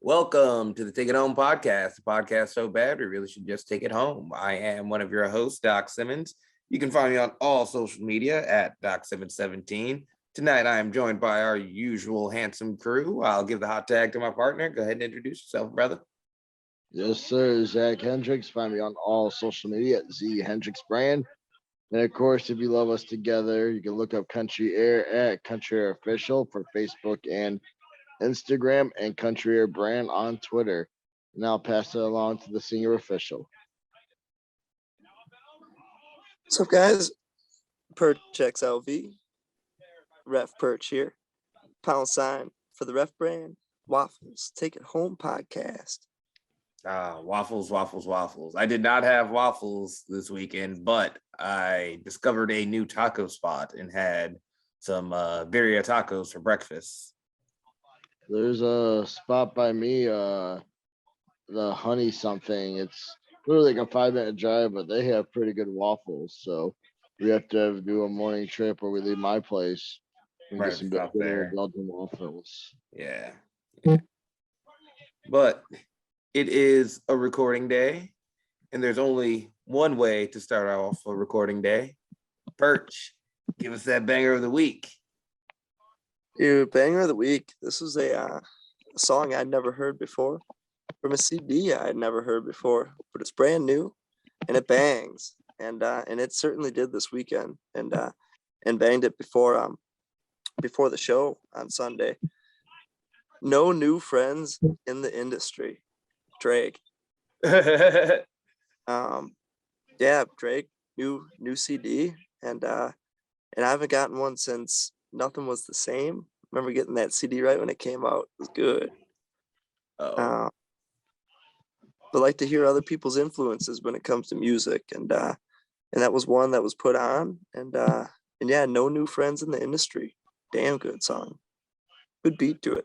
Welcome to the Take It Home podcast, the podcast so bad we really should just take it home. I am one of your hosts, Doc Simmons. You can find me on all social media at DocSimmons17. Tonight, I am joined by our usual handsome crew. I'll give the hot tag to my partner. Go ahead and introduce yourself, brother. Yes, sir. Zach Hendricks. Find me on all social media at Z Hendricks Brand. And of course, if you love us together, you can look up Country Air at Country Air Official for Facebook and Instagram, and Country Air Brand on Twitter. And I'll pass it along to the senior official. What's up, guys? Perch XLV. Ref Perch here. Pound sign for the Ref Brand. Waffles. Take It Home podcast. Waffles. I did not have waffles this weekend, but I discovered a new taco spot and had some birria tacos for breakfast. There's a spot by me, the Honey something. It's literally like a 5-minute drive, but they have pretty good waffles. So we have to do a morning trip where we leave my place and Right, get some stop good there. Belgian waffles. Yeah. But it is a recording day, and there's only one way to start off a recording day. Perch, give us that banger of the week. Dude, banger of the week. This was a song I'd never heard before from a CD I'd never heard before, but it's brand new and it bangs. And it certainly did this weekend and banged it before the show on Sunday. No new friends in the industry. Drake. Yeah, Drake, new CD, and I haven't gotten one since Nothing Was the Same. Remember getting that CD right when it came out. It was good. But like to hear other people's influences when it comes to music, and that was one that was put on, and yeah, no new friends in the industry. Damn good song. Good beat to it.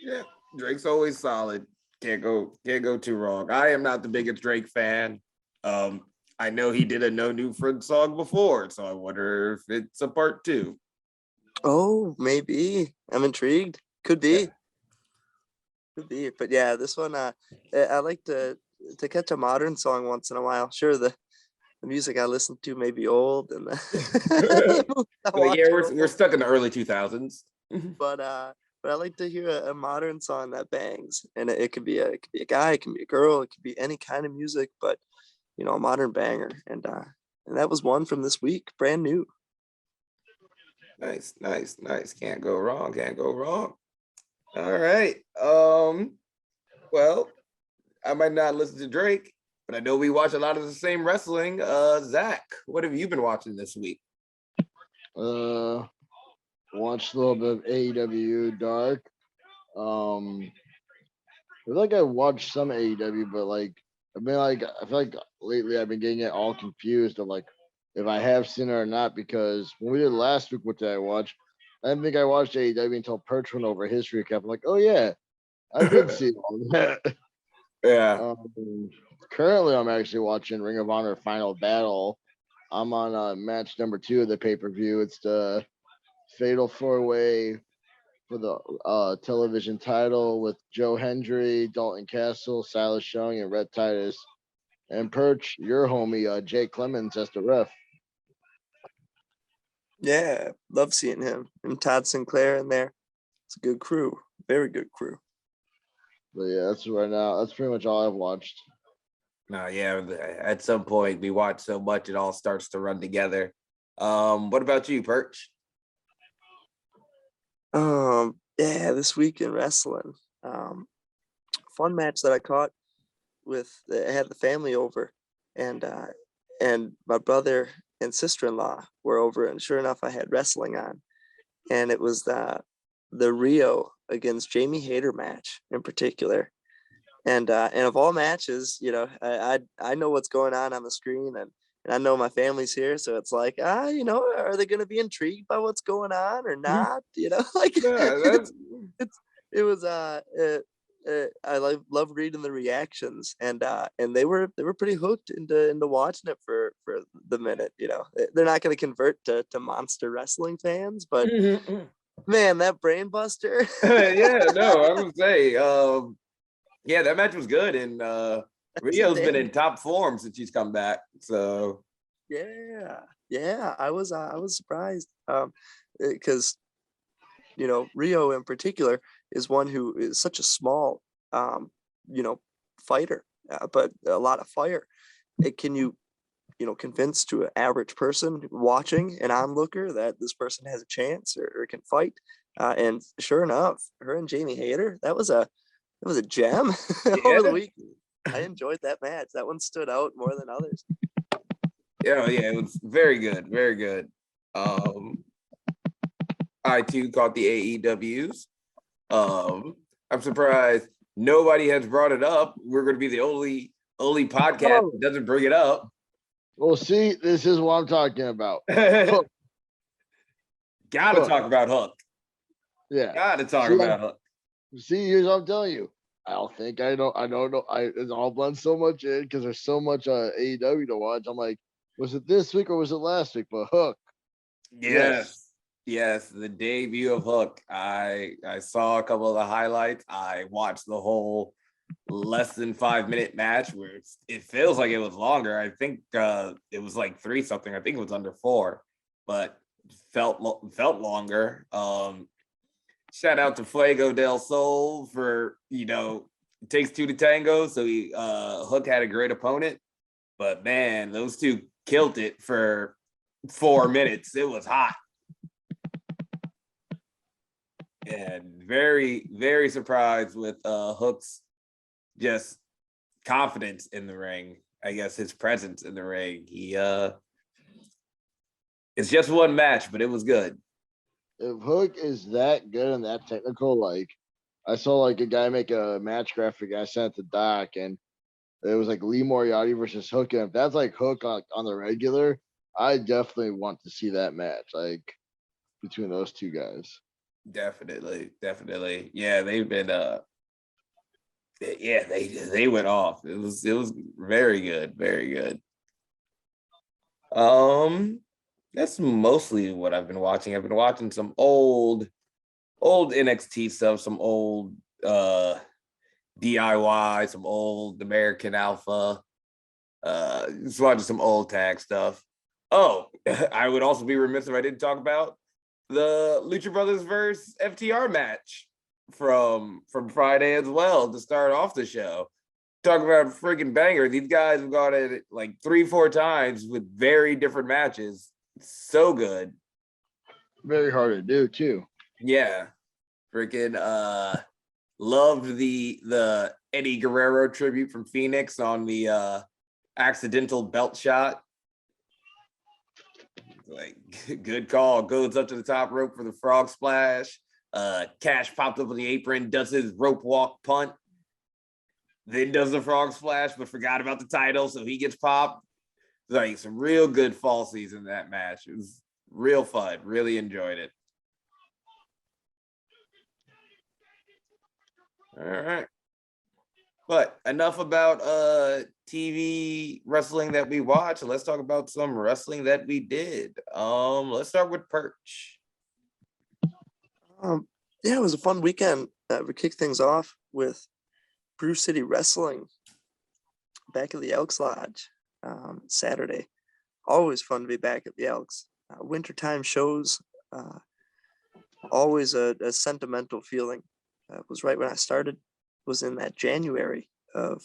Yeah, Drake's always solid. Can't go too wrong. I am not the biggest Drake fan. I know he did a No New Friend song before, so I wonder if it's a part 2. Oh, maybe. I'm intrigued. Could be. Yeah. Could be. But yeah, this one I like to catch a modern song once in a while. Sure, the music I listen to may be old and we're stuck in the early 2000s. But I like to hear a modern song that bangs. And it could be a guy, it can be a girl, it could be any kind of music, but a modern banger. And that was one from this week, brand new. Nice. Can't go wrong. All right. Well, I might not listen to Drake, but I know we watch a lot of the same wrestling. Zach, what have you been watching this week? Watched a little bit of AEW Dark. I feel like I watched some AEW, but I feel like lately I've been getting it all confused of like if I have seen it or not, because when we did last week, what did I watch? I didn't think I watched AEW until Perch went over his recap. I'm like, oh yeah, I did see all that. Yeah. Currently, I'm actually watching Ring of Honor Final Battle. I'm on match number 2 of the pay-per-view. It's the Fatal 4-Way for the television title with Joe Hendry, Dalton Castle, Silas Young, and Red Titus. And Perch, your homie, Jake Clemens as the ref. Yeah, love seeing him. And Todd Sinclair in there. It's a good crew. Very good crew. But yeah, that's right now. That's pretty much all I've watched. No, yeah. At some point, we watch so much, it all starts to run together. What about you, Perch? Yeah, this week in wrestling. Fun match that I caught I had the family over, and my brother and sister-in-law were over, and sure enough, I had wrestling on, and it was the Rio against Jamie Hayter match in particular, and of all matches, I know what's going on the screen, and I know my family's here, so it's like, are they going to be intrigued by what's going on or not? Like Yeah, it was I love reading the reactions, and they were pretty hooked into watching it for the minute. They're not going to convert to monster wrestling fans, but Man, that brain buster. Yeah, no, I would say, yeah, that match was good, and That's a Rio's been damn. in top form since he's come back. So Yeah, I was surprised. Because Rio in particular is one who is such a small, um, you know, fighter, but a lot of fire. Can you convince to an average person watching, an onlooker, that this person has a chance or can fight? And sure enough, her and Jamie Hayter, that was a gem over the yeah, week. I enjoyed that match. That one stood out more than others. yeah, it was very good, very good. I too caught the AEWs. I'm surprised nobody has brought it up. We're going to be the only podcast Oh, that doesn't bring it up. well, see, this is what I'm talking about. Gotta Hook. talk about Hook. Yeah. Gotta talk See, about Hook. See, here's what I'm telling you. I don't think I don't know. It's all blend so much in because there's so much AEW to watch. I'm like, was it this week or was it last week? But Hook, Yes. Yes, the debut of Hook. I saw a couple of the highlights. I watched the whole less than 5 minute match where it feels like it was longer. I think it was like 3 something. I think it was under 4, but felt longer. Shout out to Fuego del Sol for it takes 2 to tango. So Hook had a great opponent, but man, those two killed it for 4 minutes. It was hot. And very, very surprised with Hook's just confidence in the ring. I guess his presence in the ring. It's just one match, but it was good. if Hook is that good and that technical, like I saw like a guy make a match graphic. I sent it to Doc, and it was like Lee Moriarty versus Hook. And if that's like Hook on the regular, I definitely want to see that match, like between those two guys. Definitely. Yeah, they've been yeah, they went off. It was very good, very good. That's mostly what I've been watching. I've been watching some old NXT stuff, some old DIY, some old American Alpha, just watching some old tag stuff. Oh, I would also be remiss if I didn't talk about the Lucha Brothers versus FTR match from Friday as well to start off the show. Talk about a freaking banger. These guys have gone at it like 3-4 times with very different matches. So good. Very hard to do too. Yeah. Freaking loved the Eddie Guerrero tribute from Phoenix on the accidental belt shot. Like, good call. Goes up to the top rope for the frog splash. Cash popped up on the apron, does his rope walk punt, then does the frog splash, but forgot about the title, so he gets popped. Like, some real good falsies in that match. It was real fun. Really enjoyed it. All right. But enough about TV wrestling that we watch. Let's talk about some wrestling that we did. Let's start with Perch. Yeah, it was a fun weekend. We kicked things off with Brew City Wrestling back at the Elks Lodge Saturday. Always fun to be back at the Elks. Wintertime shows, always a sentimental feeling. It was right when I started, was in that January of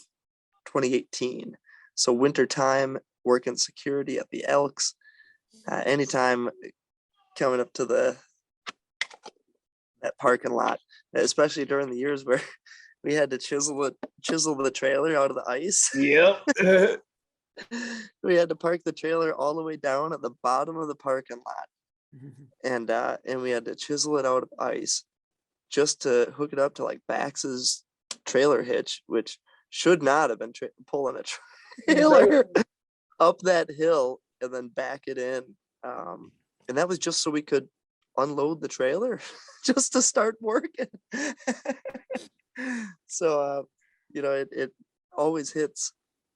2018. So wintertime, working security at the Elks, anytime coming up to that parking lot, especially during the years where we had to chisel the trailer out of the ice. Yep. We had to park the trailer all the way down at the bottom of the parking lot, and we had to chisel it out of ice just to hook it up to like Bax's trailer hitch, which should not have been pulling a trailer up that hill and then back it in. And that was just so we could unload the trailer just to start working. So, it always hits,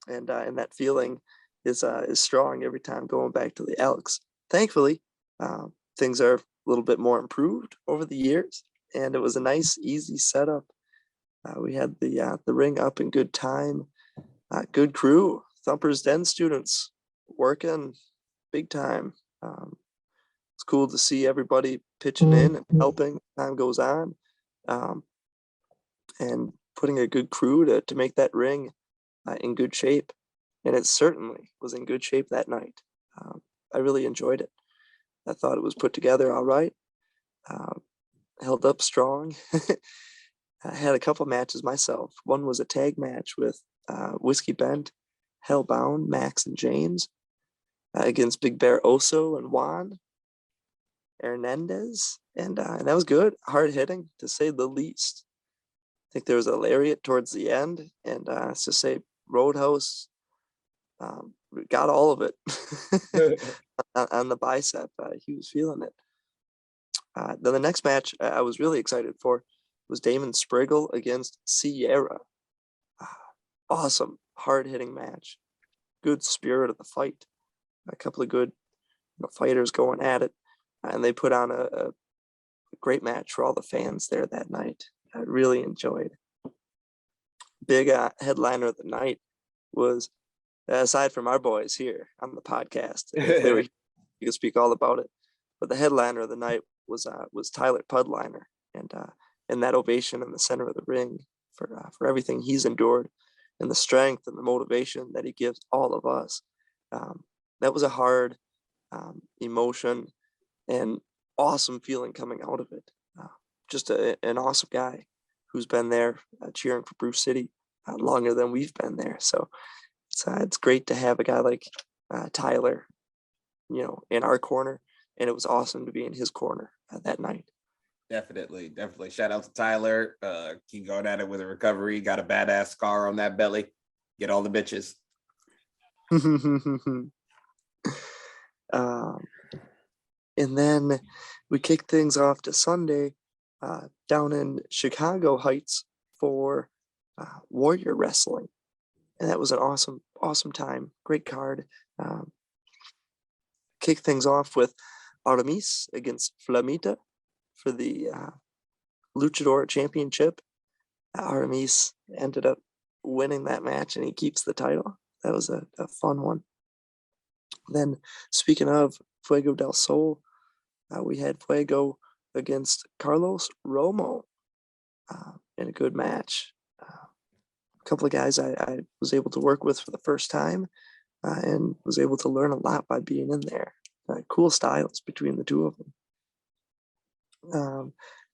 and that feeling is strong every time going back to the Elks. Thankfully, things are little bit more improved over the years, and it was a nice, easy setup. We had the ring up in good time, good crew, Thumper's Den students working big time. It's cool to see everybody pitching in and helping as time goes on, and putting a good crew to make that ring in good shape. And it certainly was in good shape that night. I really enjoyed it. I thought it was put together all right, held up strong. I had a couple matches myself. One was a tag match with Whiskey Bent, Hellbound, Max, and James against Big Bear Oso and Juan Hernandez. And that was good, hard hitting to say the least. I think there was a lariat towards the end, and let's just say Roadhouse got all of it on the bicep. He was feeling it. Then the next match I was really excited for was Damon Spriggle against Sierra. Awesome, hard-hitting match. Good spirit of the fight. A couple of good fighters going at it. And they put on a great match for all the fans there that night. I really enjoyed. Big headliner of the night was, aside from our boys here on the podcast, if they were here, you could speak all about it. But the headliner of the night was Tyler Pudliner, and that ovation in the center of the ring for everything he's endured, and the strength and the motivation that he gives all of us. That was a hard emotion and awesome feeling coming out of it. Just an awesome guy who's been there cheering for Bruce City longer than we've been there. So it's great to have a guy like Tyler, in our corner, and it was awesome to be in his corner that night. Definitely. Shout out to Tyler. Keep going at it with a recovery. Got a badass scar on that belly. Get all the bitches. And then we kicked things off to Sunday down in Chicago Heights for Warrior Wrestling. And that was an awesome time. Great card. Kicked things off with Aramis against Flamita for the Luchador Championship. Aramis ended up winning that match, and he keeps the title. That was a fun one. Then, speaking of Fuego del Sol, we had Fuego against Carlos Romo in a good match. A couple of guys I was able to work with for the first time, and was able to learn a lot by being in there. Cool styles between the two of them.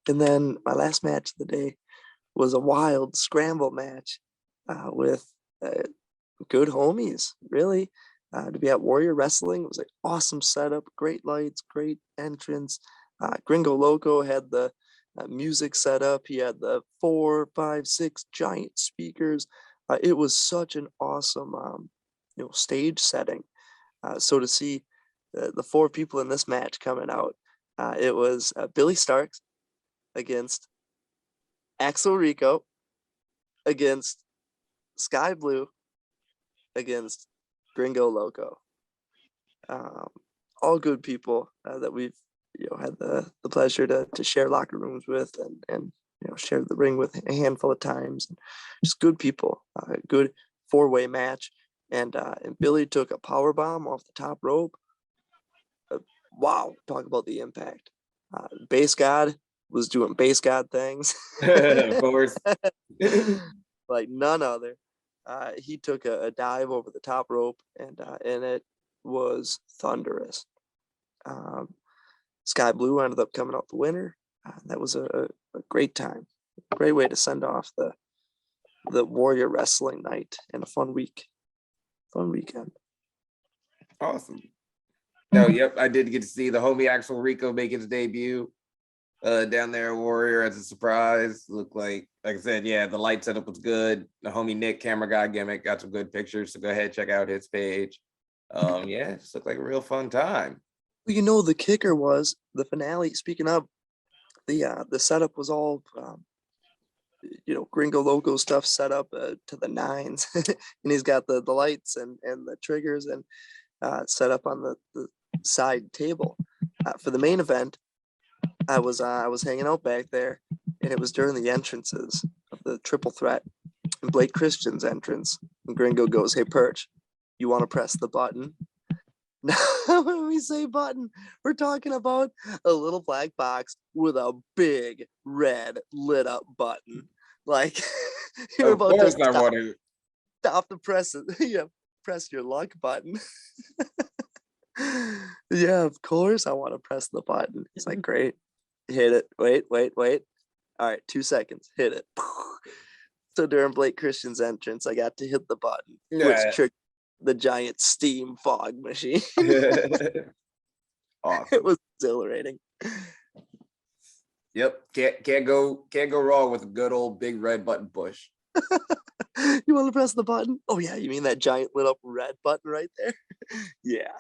And then my last match of the day was a wild scramble match with good homies, really. To be at Warrior Wrestling, it was an awesome setup, great lights, great entrance. Gringo Loco had the music set up. He had the 4, 5, 6 giant speakers. It was such an awesome, stage setting. So to see the 4 people in this match coming out, it was Billy Starks against Axel Rico, against Sky Blue, against Gringo Loco. All good people that we've had the pleasure to share locker rooms with, and share the ring with a handful of times. Just good people. Good 4-way match, and Billy took a power bomb off the top rope. Wow, talk about the impact. Base God was doing base God things. Of course. Like none other. He took a dive over the top rope, and it was thunderous. Sky Blue ended up coming out the winner. That was a great time. Great way to send off the Warrior Wrestling night, and a fun weekend. Awesome. No, yep, I did get to see the homie Axel Rico make his debut down there at Warrior as a surprise. Looked like I said, yeah, the light setup was good. The homie Nick, camera guy gimmick, got some good pictures. So go ahead, check out his page. Yeah, it just looked like a real fun time. Well, the kicker was the finale. Speaking of, the setup was all Gringo Loco stuff set up to the nines, and he's got the lights and the triggers and set up on the side table. For the main event, I was hanging out back there, and it was during the entrances of the triple threat. And Blake Christian's entrance. And Gringo goes, "Hey, Perch, you want to press the button?" Now, when we say button, we're talking about a little black box with a big red lit up button. Like you're Of about to course, I want to. stop the press. Yeah, press your luck button. Yeah, of course I want to press the button. He's like, great. Hit it. Wait. All right, 2 seconds. Hit it. So during Blake Christian's entrance, I got to hit the button, which Yeah. triggered the giant steam fog machine. Awesome. It was exhilarating. Yep. Can't go wrong with a good old big red button push. You want to press the button? Oh yeah, you mean that giant lit up red button right there? Yeah.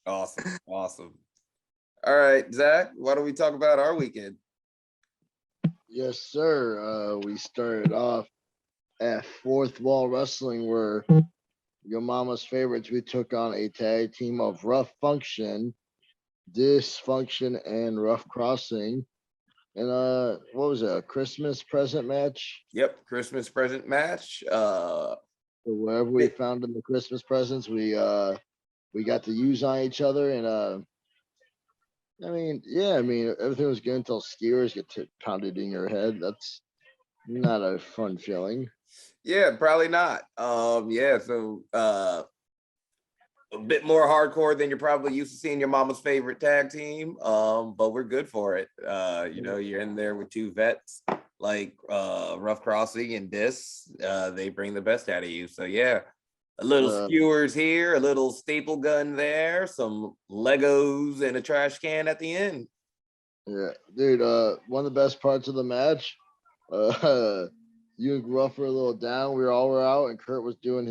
Awesome. All right, Zach, why don't we talk about our weekend? Yes, sir. We started off at Fourth Wall Wrestling, where your mama's favorites, we took on a tag team of Rough Function, Dysfunction, and Rough Crossing. And what was it? A Christmas present match? Yep, Christmas present match. So wherever we found in the Christmas presents, we got to use on each other, and I mean, everything was good until skewers get pounded in your head. That's not a fun feeling. Yeah, probably not. Yeah, so a bit more hardcore than you're probably used to seeing your mama's favorite tag team. But we're good for it. You're in there with two vets like Rough Crossing and they bring the best out of you. So yeah, a little skewers here, a little staple gun there, some Legos and a trash can at the end. Yeah, dude. One of the best parts of the match, you and Ruff were a little down. We all were out, and Kurt was going a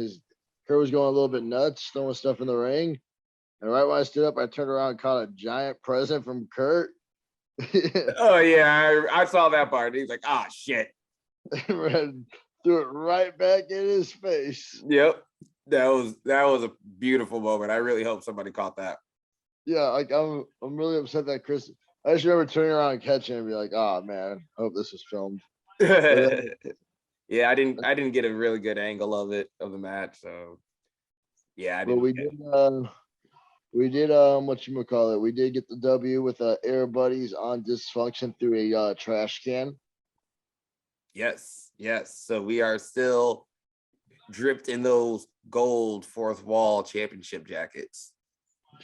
little bit nuts, throwing stuff in the ring. And right when I stood up, I turned around and caught a giant present from Kurt. Oh yeah, I saw that part. He's like, "Ah, shit." And threw it right back in his face. Yep, that was a beautiful moment. I really hope somebody caught that. Yeah, like I'm really upset that Chris. I just remember turning around and catching it and be like, "Oh man, I hope this was filmed." Yeah, I didn't get a really good angle of the match, so yeah, I didn't. But we did whatchamacallit, we did get the W with Air Buddies on Dysfunction through a trash can. Yes. So we are still dripped in those gold Fourth Wall championship jackets. I'm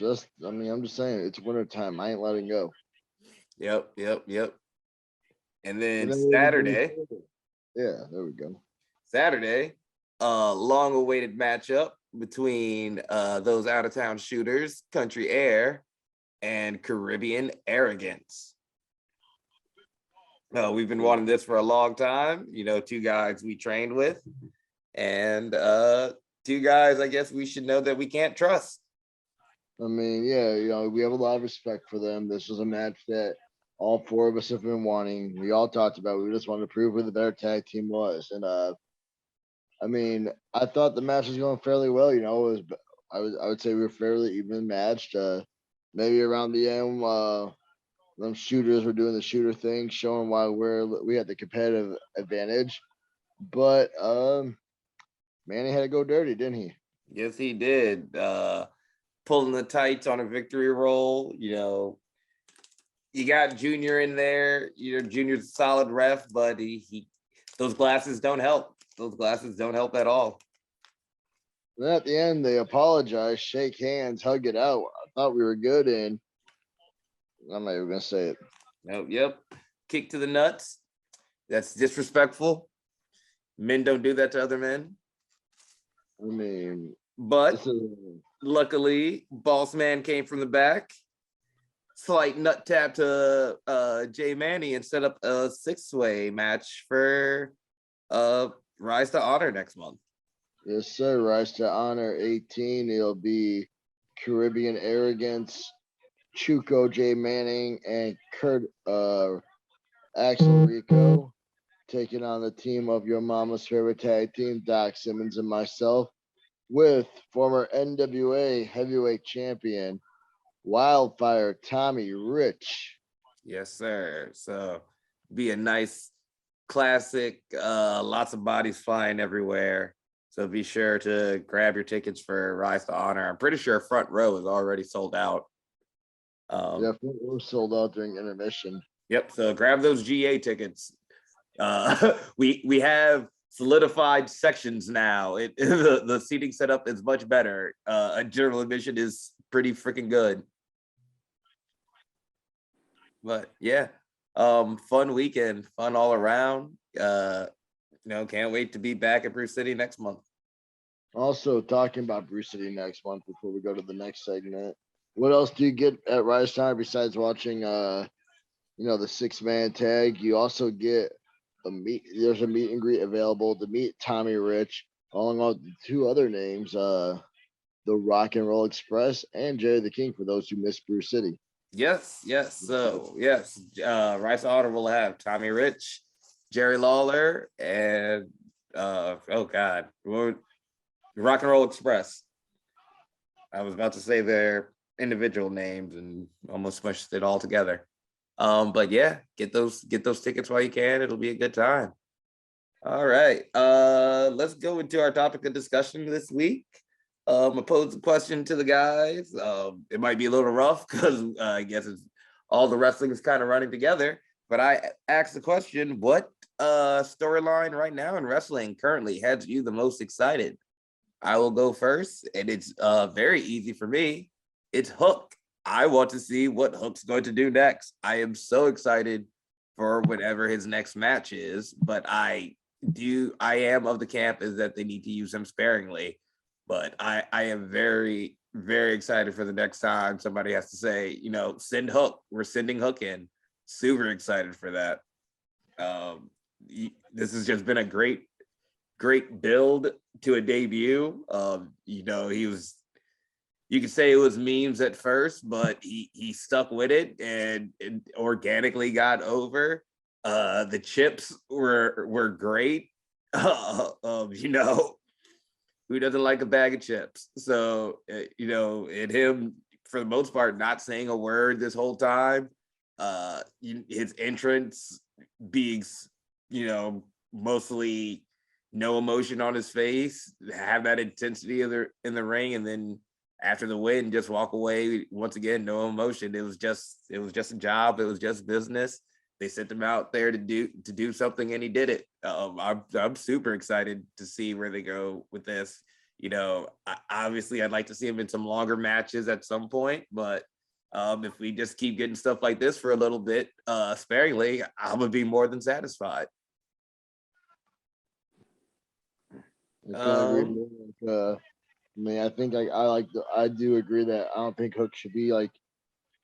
just saying, it's winter time. I ain't letting go. Yep. And then Saturday. Yeah, there we go. Saturday, long-awaited matchup between those out-of-town shooters, Country Air and Caribbean Arrogance. We've been wanting this for a long time. Two guys we trained with, and two guys I guess we should know that we can't trust. I mean, yeah, we have a lot of respect for them. This was a match that all four of us have been wanting. We all talked about. We just wanted to prove who the better tag team was, and I mean, I thought the match was going fairly well. I would say we were fairly even matched. Maybe around the end, them shooters were doing the shooter thing, showing why we had the competitive advantage. But Manny had to go dirty, didn't he? Yes, he did. Pulling the tights on a victory roll. You got Junior in there. Junior's a solid ref, but he those glasses don't help. Those glasses don't help at all. Then at the end, they apologized, shake hands, hug it out. I thought we were good, and I'm not even gonna say it. Nope. Yep. Kick to the nuts. That's disrespectful. Men don't do that to other men. I mean, but luckily, Boss Man came from the back. Slight nut tap to Jay Manny and set up a six-way match for Rise to Honor next month. Yes, sir. Rise to Honor 18. It'll be Caribbean Arrogance, Chuco J Manning, and Kurt Axel Rico taking on the team of your mama's favorite tag team, Doc Simmons and myself, with former NWA heavyweight champion Wildfire Tommy Rich. Yes, sir. So be a nice classic, lots of bodies flying everywhere. So be sure to grab your tickets for Rise to Honor. I'm pretty sure front row is already sold out. Yeah, we're sold out during intermission. Yep. So grab those GA tickets. We have solidified sections now. The seating setup is much better. A general admission is pretty freaking good. But yeah, fun weekend, fun all around. Can't wait to be back at Bruce City next month. Also, talking about Bruce City next month before we go to the next segment. What else do you get at Rise Time besides watching the 6-man tag? You also get there's a meet and greet available to meet Tommy Rich, along with 2 other names, the Rock and Roll Express and Jerry the King for those who missed Bruce City. Yes. So yes, Rise to Honor will have Tommy Rich, Jerry Lawler, and Rock and Roll Express. I was about to say their individual names and almost smushed it all together. But yeah, get those tickets while you can. It'll be a good time. All right. Let's go into our topic of discussion this week. I posed a question to the guys. It might be a little rough because I guess all the wrestling is kind of running together. But I asked the question: what storyline right now in wrestling currently has you the most excited? I will go first, and it's very easy for me. It's Hook. I want to see what Hook's going to do next. I am so excited for whatever his next match is, but I am of the camp is that they need to use him sparingly. But I am very, very excited for the next time somebody has to say, send Hook. We're sending Hook in. Super excited for that. This has just been a great build to a debut. You could say it was memes at first, but he stuck with it and organically got over. The chips were great. Who doesn't like a bag of chips? So and him for the most part not saying a word this whole time. His entrance being mostly no emotion on his face, have that intensity in the ring, and then after the win, just walk away once again, no emotion. It was just a job. It was just business. They sent him out there to do something, and he did it. I'm super excited to see where they go with this. Obviously, I'd like to see him in some longer matches at some point, but if we just keep getting stuff like this for a little bit, sparingly, I'm gonna be more than satisfied. I agree. I think I do agree that I don't think Hook should be like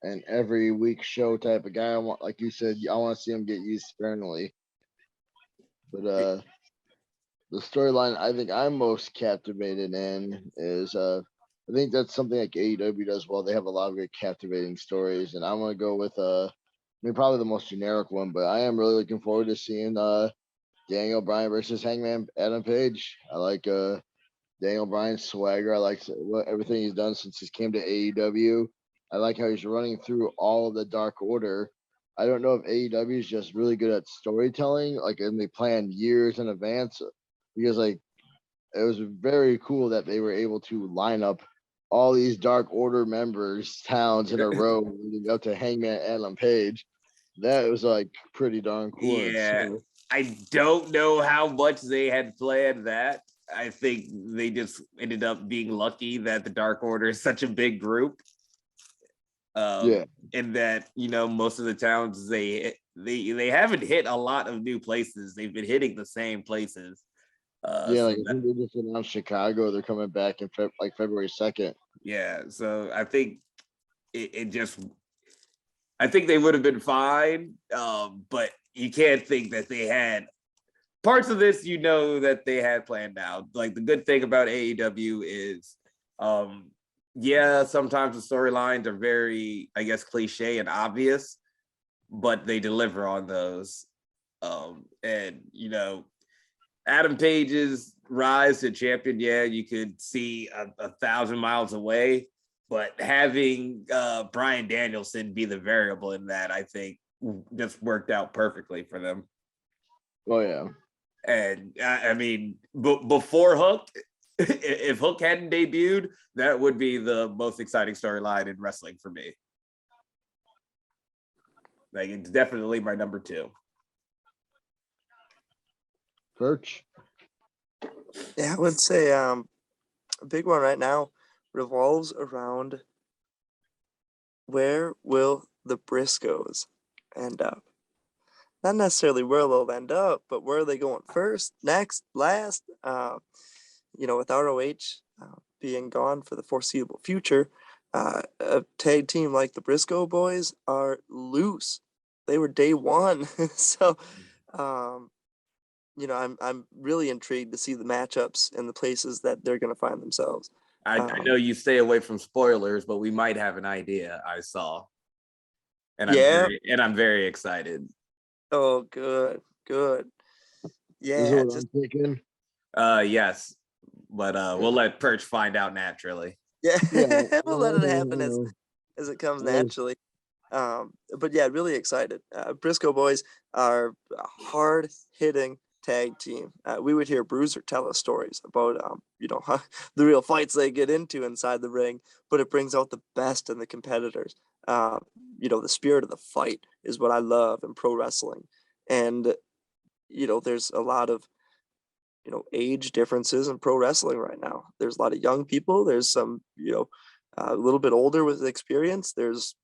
an every week show type of guy. I want, like you said, I want to see him get used sparingly. But the storyline I think I'm most captivated in is I think that's something like AEW does well. They have a lot of great captivating stories, and I'm gonna go with probably the most generic one, but I am really looking forward to seeing Daniel Bryan versus Hangman Adam Page. I like Daniel Bryan's swagger. I like everything he's done since he came to AEW. I like how he's running through all of the Dark Order. I don't know if AEW is just really good at storytelling, and they plan years in advance, because it was very cool that they were able to line up all these Dark Order members, towns in a row leading up to Hangman Adam Page. That was pretty darn cool. Yeah, I don't know how much they had planned that. I think they just ended up being lucky that the Dark Order is such a big group. And that most of the towns they haven't hit a lot of new places. They've been hitting the same places. I think they just announced Chicago. They're coming back in February 2nd. Yeah, so I think I think they would have been fine, but you can't think that they had parts of this. That they had planned out. Like, the good thing about AEW is, sometimes the storylines are very, I guess, cliche and obvious, but they deliver on those. And Adam Page's rise to champion, you could see a 1,000 miles away. But having Bryan Danielson be the variable in that, I think, just worked out perfectly for them. Oh yeah. And I mean, before Hook, if Hook hadn't debuted, that would be the most exciting storyline in wrestling for me. Like, it's definitely my number 2. Perch. Yeah, I would say a big one right now revolves around where will the Briscoes end up? Not necessarily where they'll end up, but where are they going first, next, last? With ROH being gone for the foreseeable future, a tag team like the Briscoe boys are loose. They were day one. So, I'm really intrigued to see the matchups and the places that they're going to find themselves. I know you stay away from spoilers, but we might have an idea. I saw, and I'm very excited. Oh, good. This is Yeah, what I'm thinking. Yes, but we'll let Perch find out naturally. yeah. Yeah. We'll let it happen as it comes naturally. But yeah, really excited. Briscoe boys are a hard hitting tag team. We would hear Bruiser tell us stories about the real fights they get into inside the ring, but it brings out the best in the competitors. The spirit of the fight is what I love in pro wrestling. And there's a lot of age differences in pro wrestling right now. There's a lot of young people. There's some a little bit older with experience. There's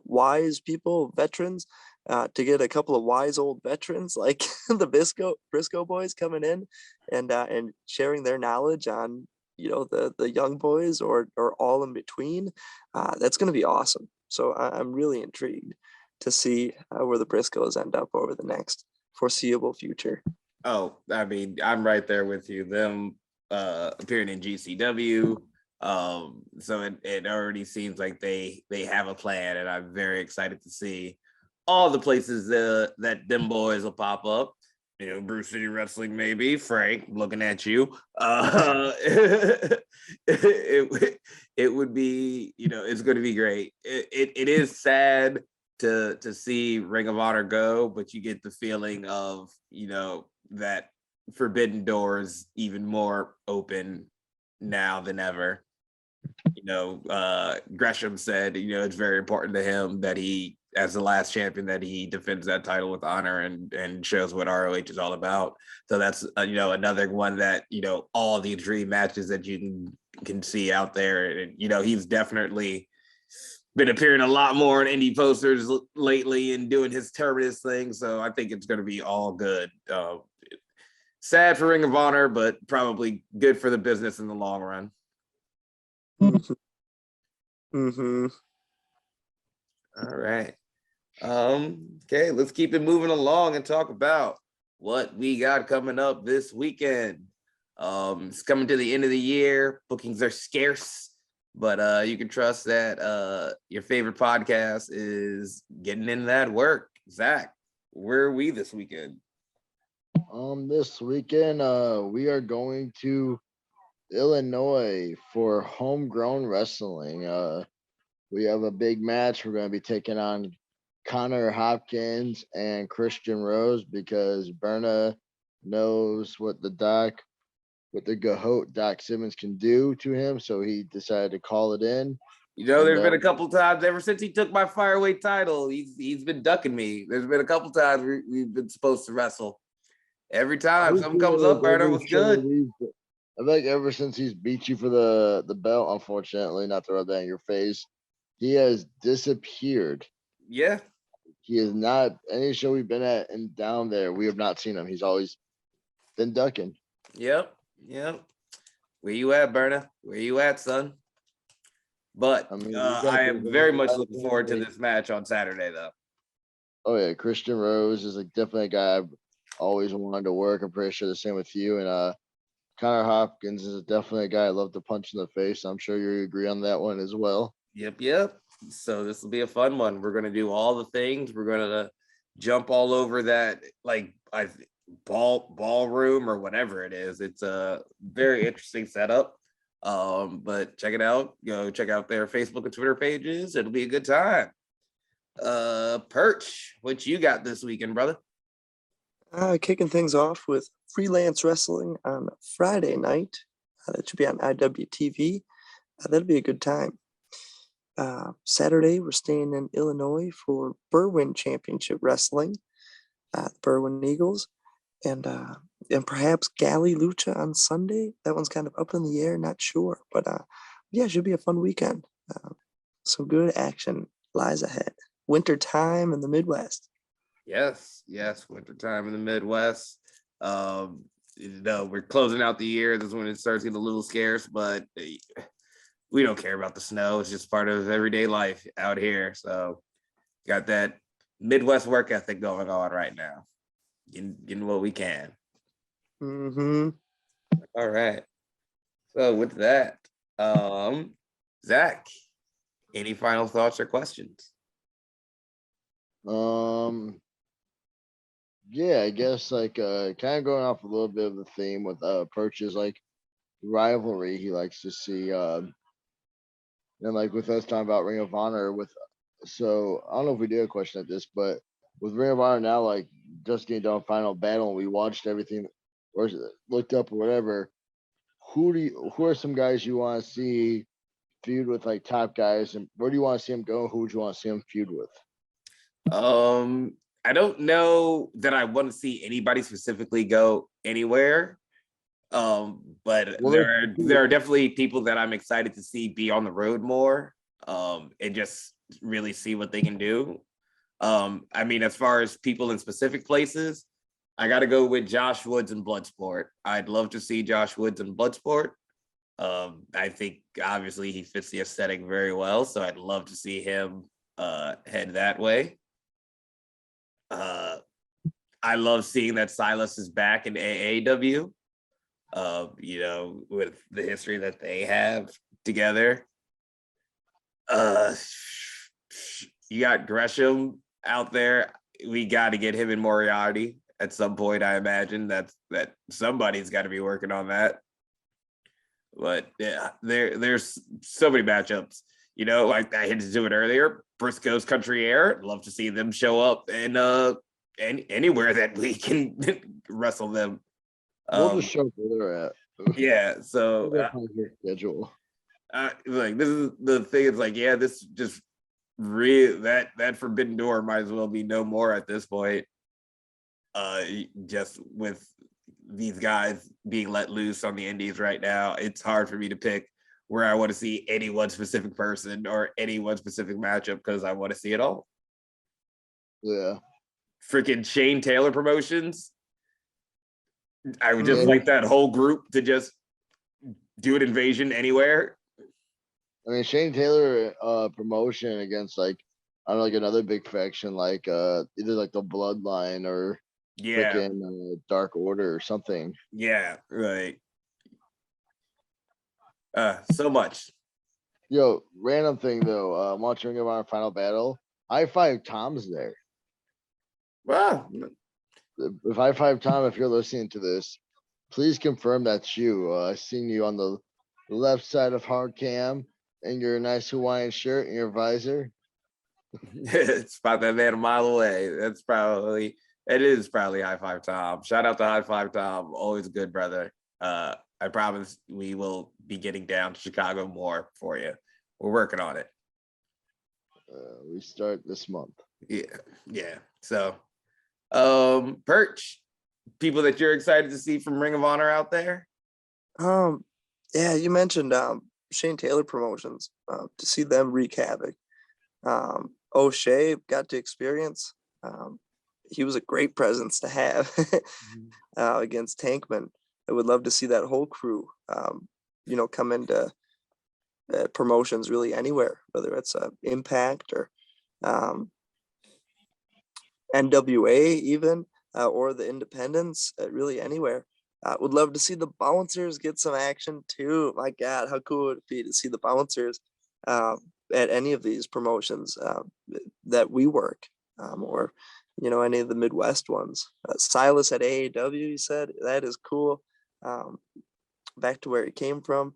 wise people, veterans. To get a couple of wise old veterans like the Briscoe boys coming in and sharing their knowledge on the young boys or all in between, that's going to be awesome. So I'm really intrigued to see where the Briscoes end up over the next foreseeable future. Oh, I mean, I'm right there with you. Them appearing in GCW. So it already seems like they have a plan, and I'm very excited to see all the places that them boys will pop up. Bruce City Wrestling, maybe. Frank, looking at you. It would be, it's going to be great. It is sad to see Ring of Honor go, but you get the feeling of, that Forbidden Doors even more open now than ever. Gresham said, it's very important to him that he, as the last champion, that he defends that title with honor and shows what ROH is all about. So that's, another one that, all the dream matches that you can see out there. And, he's definitely been appearing a lot more on indie posters lately and doing his Terminus thing. So I think it's going to be all good. Sad for Ring of Honor, but probably good for the business in the long run. Mm-hmm. All right. Okay, let's keep it moving along and talk about what we got coming up this weekend. It's coming to the end of the year. Bookings are scarce, but you can trust that your favorite podcast is getting in that work. Zach, where are we this weekend? This weekend, we are going to Illinois for homegrown wrestling. We have a big match. We're going to be taking on Connor Hopkins and Christian Rose because Berna knows what the Gahoot Doc Simmons can do to him. So he decided to call it in. There's been a couple times ever since he took my Fireweight title. He's been ducking me. There's been a couple times we've been supposed to wrestle. Every time something comes up, Berna, what's good? I feel like ever since he's beat you for the belt, unfortunately, not to rub that in your face, he has disappeared. Yeah. He is not any show we've been at and down there. We have not seen him. He's always been ducking. Yep. Where you at, Berna? Where you at, son? But I am very much looking forward to this match on Saturday, though. Oh yeah, Christian Rose is definitely a guy I've always wanted to work. I'm pretty sure the same with you. And Connor Hopkins is definitely a guy I love to punch in the face. I'm sure you agree on that one as well. Yep. So this will be a fun one. We're gonna do all the things. We're gonna jump all over that ballroom or whatever it is. It's a very interesting setup. But check it out. Go check out their Facebook and Twitter pages. It'll be a good time. Perch, what you got this weekend, brother? Kicking things off with freelance wrestling on Friday night. That should be on IWTV. That'll be a good time. Saturday, we're staying in Illinois for Berwyn Championship Wrestling, the Berwyn Eagles, and perhaps Galley Lucha on Sunday. That one's kind of up in the air, not sure, but yeah, it should be a fun weekend. Some good action lies ahead. Winter time in the Midwest. Yes, winter time in the Midwest. We're closing out the year. This is when it starts getting a little scarce, but we don't care about the snow. It's just part of everyday life out here. So got that Midwest work ethic going on right now. Getting what we can. Mm-hmm. All right. So with that, Zach, any final thoughts or questions? Yeah, I guess like kind of going off a little bit of the theme with Perch's like rivalry he likes to see and like with us talking about Ring of Honor so I don't know if we did a question at this, but with Ring of Honor now like just getting done Final Battle and we watched everything or looked up or whatever, who are some guys you want to see feud with like top guys, and where do you want to see him go? Who would you want to see him feud with? I don't know that I want to see anybody specifically go anywhere. But there are definitely people that I'm excited to see be on the road more, and just really see what they can do. I mean, as far as people in specific places, I got to go with Josh Woods in Bloodsport. I'd love to see Josh Woods in Bloodsport. I think obviously he fits the aesthetic very well, so I'd love to see him head that way. I love seeing that Silas is back in AAW. With the history that they have together. You got Gresham out there. We got to get him in Moriarty at some point. I imagine that somebody's got to be working on that. But yeah, there's so many matchups. Like I hinted to it earlier. Briscoe's Country Air. I'd love to see them show up and anywhere that we can wrestle them. We'll just show where they're at. Yeah, so schedule. Like this is the thing. It's like, yeah, this just that Forbidden Door might as well be no more at this point. Just with these guys being let loose on the indies right now, it's hard for me to pick where I want to see any one specific person or any one specific matchup because I want to see it all. Yeah. Freaking Shane Taylor Promotions. I would just like that whole group to just do an invasion anywhere. I mean, Shane Taylor promotion against like I don't know, like another big faction like either like the Bloodline or freaking Dark Order or something. Yeah, right. So much. Yo, random thing though. I'm watching Ring of Honor Final Battle. I5 Tom's there. Wow. If I5 Tom, if you're listening to this, please confirm that's you. I seen you on the left side of hard cam in your nice Hawaiian shirt and your visor. It's about that man a mile away. It is probably High Five Tom. Shout out to High Five Tom. Always a good brother. I promise we will be getting down to Chicago more for you. We're working on it. We start this month. Yeah. So Perch, people that you're excited to see from Ring of Honor out there? Yeah, you mentioned Shane Taylor Promotions. To see them wreak havoc. O'Shea got to experience. He was a great presence to have against Tankman. I would love to see that whole crew, come into promotions really anywhere, whether it's Impact or NWA even, or the Independents, really anywhere. Would love to see the Bouncers get some action too. My God, how cool would it be to see the Bouncers at any of these promotions that we work, or any of the Midwest ones. Silas at AAW, you said, that is cool. Back to where he came from.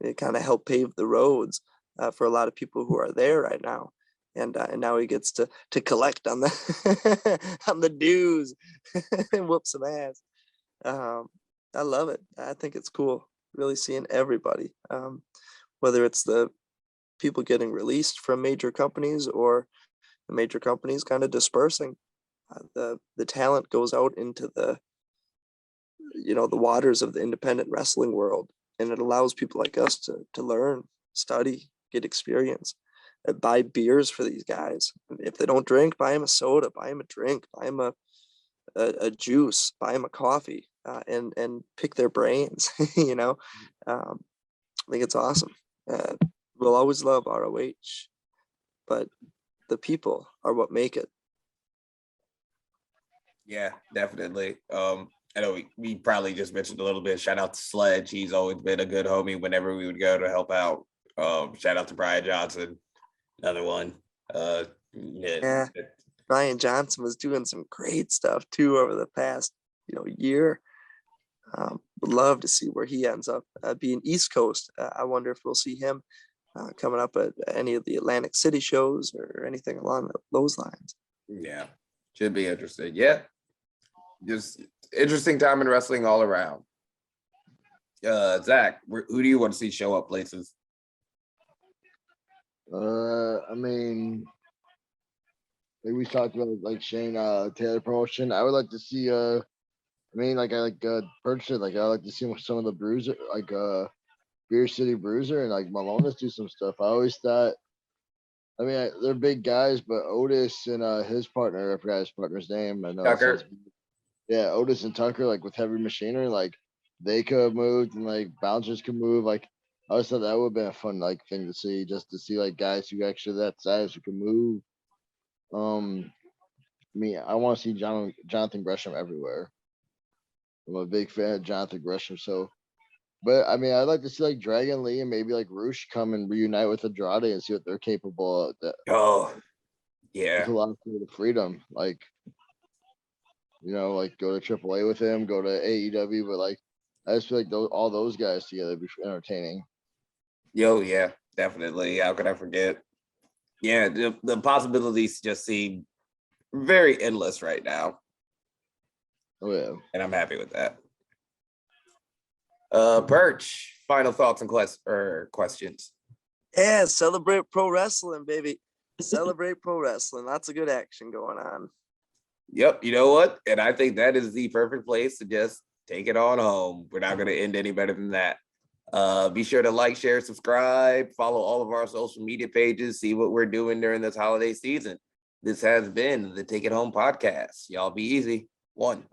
It kind of helped pave the roads for a lot of people who are there right now. And now he gets to collect on the on the dues and whoop some ass. I love it. I think it's cool, really seeing everybody, whether it's the people getting released from major companies or the major companies kind of dispersing. The talent goes out into the waters of the independent wrestling world, and it allows people like us to learn, study, get experience, buy beers for these guys. If they don't drink, buy them a soda, buy them a drink, buy them a juice, buy them a coffee, and pick their brains. I think it's awesome. We'll always love ROH, but the people are what make it. Yeah, definitely. I know we probably just mentioned a little bit. Shout out to Sledge. He's always been a good homie whenever we would go to help out. Shout out to Brian Johnson, another one. Yeah, Brian Johnson was doing some great stuff too over the past year. Would love to see where he ends up being East Coast. I wonder if we'll see him coming up at any of the Atlantic City shows or anything along those lines. Yeah, should be interesting. Yeah, just interesting time in wrestling all around. Zach, who do you want to see show up places? I mean, like we talked about, like Shane Taylor promotion. I would like to see. I like Perch said, like I like to see some of the Bruiser, like Beer City Bruiser and like Malonis do some stuff. I always thought. I mean, they're big guys, but Otis and his partner, I forgot his partner's name. I know. Tucker. Yeah, Otis and Tucker, like with heavy machinery, like they could have moved and like bouncers could move. Like I always thought that would have been a fun like thing to see, just to see like guys who actually that size who can move. I want to see Jonathan Gresham everywhere. I'm a big fan of Jonathan Gresham, so. But I mean, I'd like to see like Dragon Lee and maybe like Roosh come and reunite with Andrade and see what they're capable of. Oh, yeah. With a lot of freedom, like like go to AAA with him, go to AEW, but like I just feel like all those guys together would be entertaining. Yeah, definitely. How could I forget? Yeah, the possibilities just seem very endless right now. Oh yeah, and I'm happy with that. Perch, final thoughts and questions. Yeah, celebrate pro wrestling, baby. Celebrate pro wrestling. Lots of good action going on. Yep, you know what? And I think that is the perfect place to just take it on home. We're not going to end any better than that. Be sure to like, share, subscribe, follow all of our social media pages, see what we're doing during this holiday season. This has been the Take It Home podcast. Y'all be easy. 1.